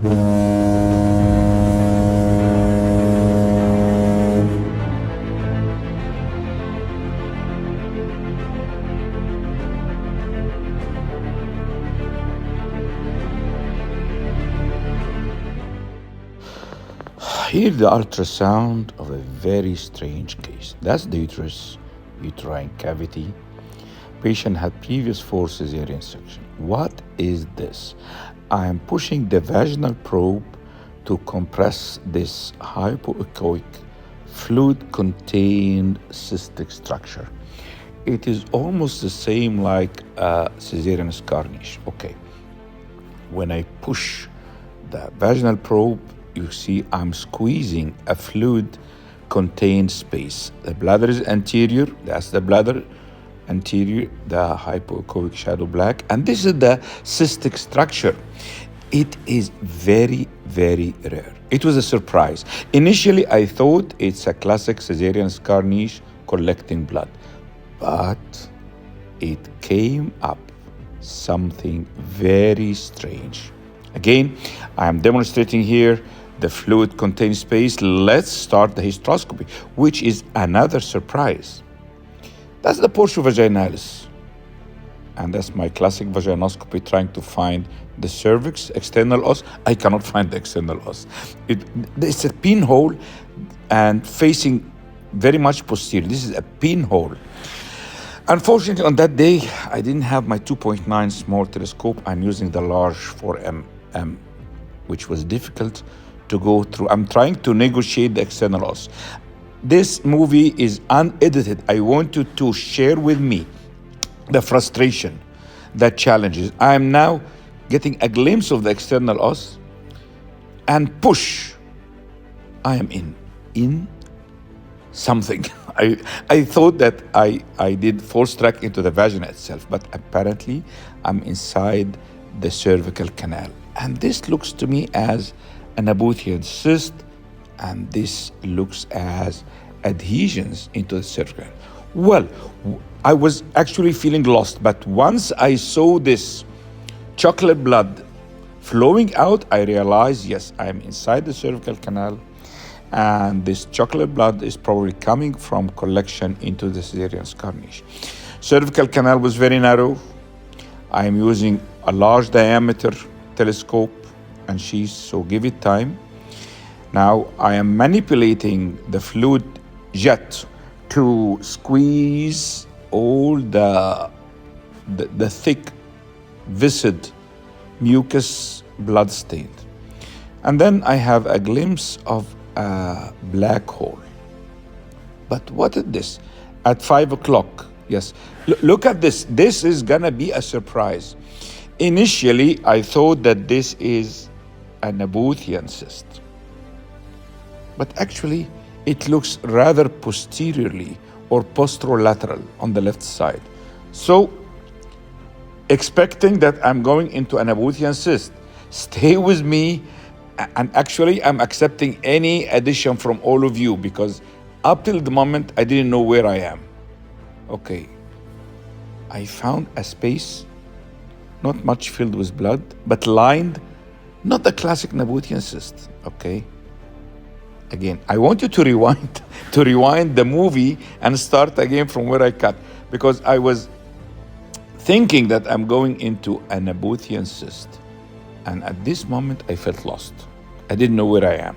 Here the ultrasound of a very strange case. That's the uterus, uterine cavity. Patient had previous 4 cesarean section. What is this? I am pushing the vaginal probe to compress this hypoechoic fluid-contained cystic structure. It is almost the same like a cesarean scar niche. Okay. When I push the vaginal probe, you see I'm squeezing a fluid-contained space. The bladder is anterior, that's the bladder anterior, the hypoechoic shadow black, and this is the cystic structure. It is very, very rare. It was a surprise. Initially, I thought it's a classic cesarean scar niche collecting blood, but it came up something very strange. Again, I am demonstrating here the fluid-contained space. Let's start the hysteroscopy, which is another surprise. That's the portio vaginalis. And that's my classic vaginoscopy trying to find the cervix, external os. I cannot find the external os. It's a pinhole and facing very much posterior. This is a pinhole. Unfortunately, on that day, I didn't have my 2.9 small telescope. I'm using the large 4mm, which was difficult to go through. I'm trying to negotiate the external os. This movie is unedited. I want you to share with me the frustration, the challenges. I am now getting a glimpse of the external os and push. I am in something. I thought that I did force track into the vagina itself, but apparently I'm inside the cervical canal. And this looks to me as an Abuthian cyst, and this looks as adhesions into the cervical. Well, I was actually feeling lost, but once I saw this chocolate blood flowing out, I realized, yes, I'm inside the cervical canal, and this chocolate blood is probably coming from collection into the cesarean scar niche. Cervical canal was very narrow. I am using a large diameter telescope and sheath, so give it time. Now I am manipulating the fluid jet to squeeze all the thick, viscid mucus blood stained. And then I have a glimpse of a black hole. But what is this? At 5 o'clock, yes. Look at this. This is gonna be a surprise. Initially, I thought that this is an Abuthian cyst. But actually, it looks rather posteriorly or posterolateral on the left side. So, expecting that I'm going into an Abuthian cyst, stay with me, and actually I'm accepting any addition from all of you because up till the moment I didn't know where I am. Okay, I found a space, not much filled with blood, but lined, not the classic Abuthian cyst, okay? Again, I want you to rewind the movie and start again from where I cut, because I was thinking that I'm going into an Abuthian cyst. And at this moment, I felt lost. I didn't know where I am.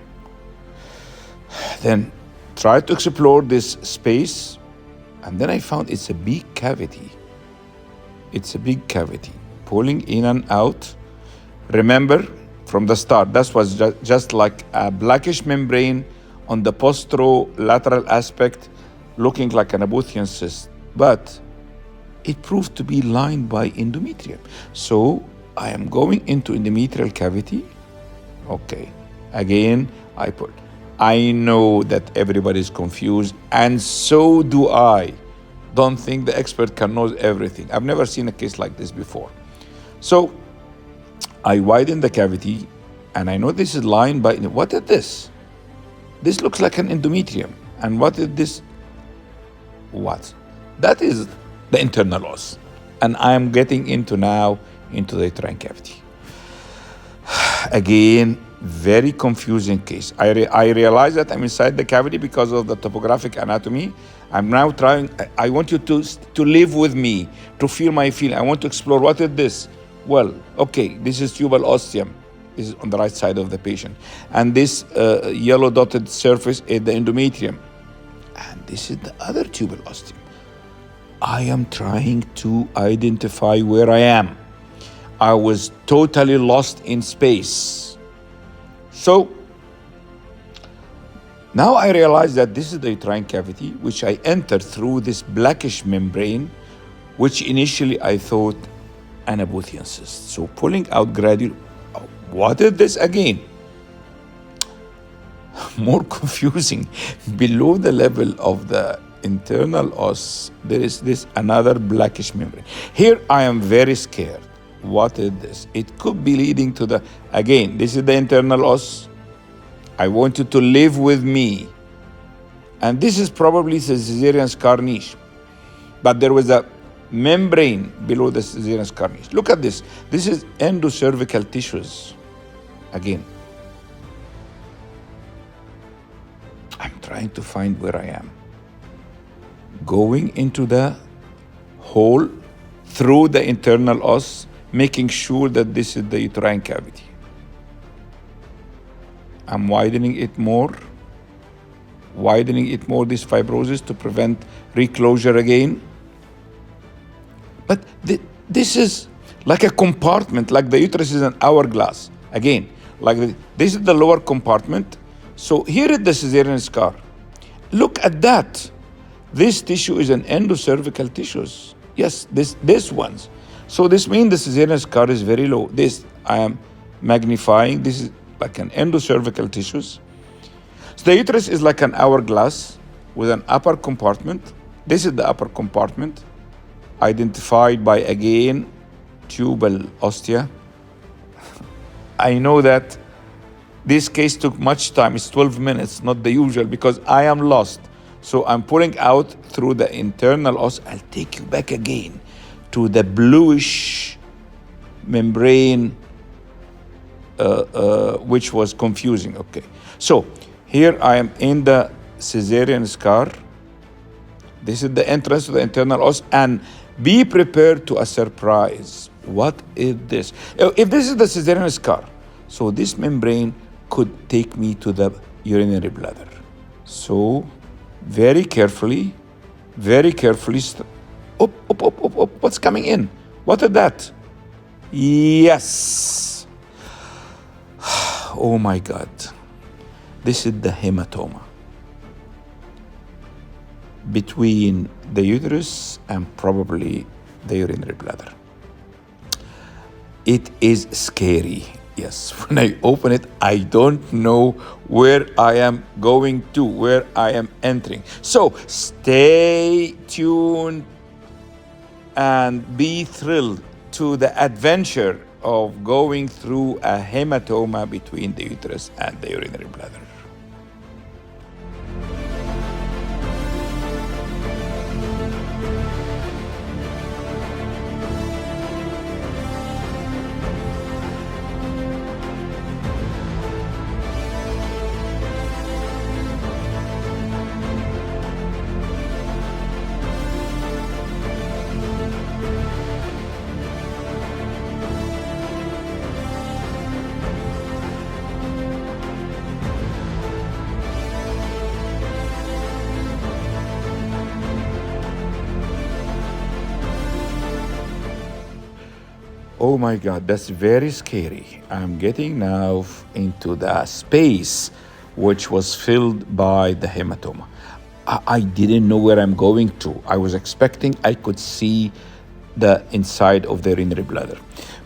Then tried to explore this space, and then I found it's a big cavity. It's a big cavity, pulling in and out. Remember, from the start, that was just like a blackish membrane on the posterolateral aspect, looking like an Abuthian cyst. But it proved to be lined by endometrium. So I am going into endometrial cavity. Okay, again, I know that everybody is confused, and so do I. Don't think the expert can know everything. I've never seen a case like this before. So I widen the cavity, and I know this is lined by, what is this? This looks like an endometrium. And what is this? What? That is the internal os. And I am getting into the uterine cavity. Again, very confusing case. I realize that I'm inside the cavity because of the topographic anatomy. I'm now trying, I want you to live with me, to feel my feeling. I want to explore what is this? Well, okay, this is tubal ostium. This is on the right side of the patient. And this yellow dotted surface is the endometrium. And this is the other tubal ostium. I am trying to identify where I am. I was totally lost in space. So now I realize that this is the uterine cavity, which I entered through this blackish membrane, which initially I thought an Apothean cyst. So pulling out gradually, what is this again? More confusing. Below the level of the internal os, there is this another blackish membrane. Here I am very scared. What is this? It could be leading to the, again, this is the internal os. I want you to live with me. And this is probably the Caesarean scar niche. But there was a membrane below the Caesarean scar niche. Look at this. This is endocervical tissues. Again, I'm trying to find where I am. Going into the hole through the internal os, making sure that this is the uterine cavity. I'm widening it more, this fibrosis to prevent reclosure again. But this is like a compartment, like the uterus is an hourglass. Again, this is the lower compartment. So here is the Caesarean scar. Look at that. This tissue is an endocervical tissues. Yes, this ones. So this means the Caesarean scar is very low. This I am magnifying. This is like an endocervical tissues. So the uterus is like an hourglass with an upper compartment. This is the upper compartment, identified by, again, tubal ostia. I know that this case took much time. It's 12 minutes, not the usual, because I am lost. So I'm pulling out through the internal os. I'll take you back again to the bluish membrane, which was confusing. Okay, so here I am in the Caesarean scar. This is the entrance to the internal os, and be prepared to a surprise. What is this? If this is the Caesarean scar, so this membrane could take me to the urinary bladder. So very carefully, up, what's coming in? What is that? Yes. Oh my God. This is the hematoma between the uterus and probably the urinary bladder. It is scary. Yes, when I open it, I don't know where I am going to, where I am entering. So stay tuned and be thrilled to the adventure of going through a hematoma between the uterus and the urinary bladder. Oh my God, that's very scary. I'm getting now into the space which was filled by the hematoma. I didn't know where I'm going to. I was expecting I could see the inside of the urinary bladder.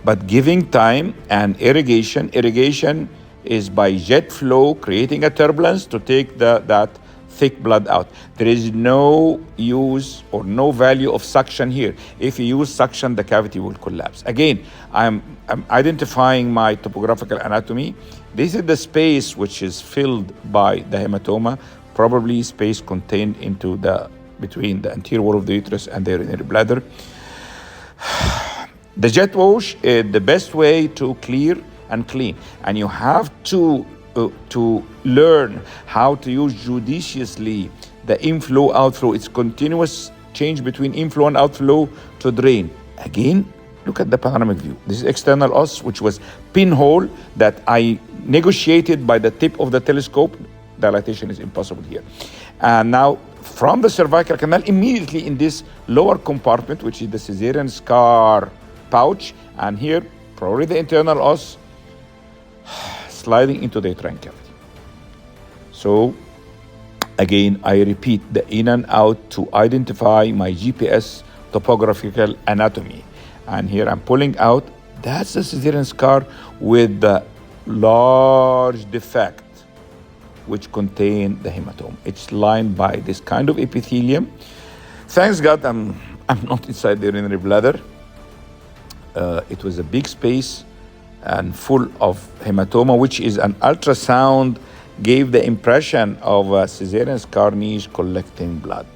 But giving time and irrigation is by jet flow, creating a turbulence to take that thick blood out. There is no use or no value of suction here. If you use suction, the cavity will collapse. Again, I'm identifying my topographical anatomy. This is the space which is filled by the hematoma, probably space contained between the anterior wall of the uterus and the urinary bladder. The jet wash is the best way to clear and clean. And you have to learn how to use judiciously the inflow, outflow. It's continuous change between inflow and outflow to drain. Again, look at the panoramic view. This is external os, which was pinhole that I negotiated by the tip of the telescope. Dilatation is impossible here. And now from the cervical canal, immediately in this lower compartment, which is the cesarean scar pouch, and here probably the internal os sliding into the uterine cavity. So again, I repeat the in and out to identify my GPS topographical anatomy. And here I'm pulling out, that's the cesarean scar with the large defect which contain the hematoma. It's lined by this kind of epithelium. Thanks God, I'm not inside the urinary bladder. It was a big space and full of hematoma, which is an ultrasound gave the impression of a cesarean scar niche collecting blood.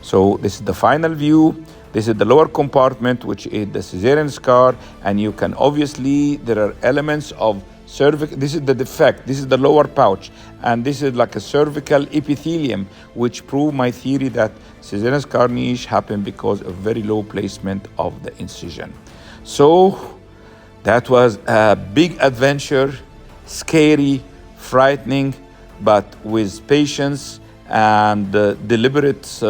So this is the final view. This is the lower compartment, which is the cesarean scar, and you can obviously, there are elements of cervical, this is the defect, this is the lower pouch, and this is like a cervical epithelium, which prove my theory that cesarean scar niche happened because of very low placement of the incision. So that was a big adventure, scary, frightening, but with patience and deliberate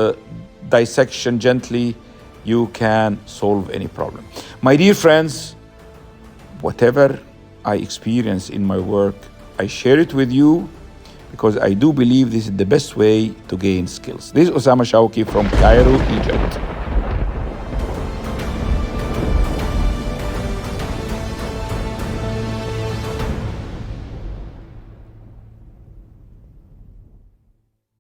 dissection gently, you can solve any problem. My dear friends, whatever I experience in my work, I share it with you because I do believe this is the best way to gain skills. This is Osama Shawki from Cairo, Egypt.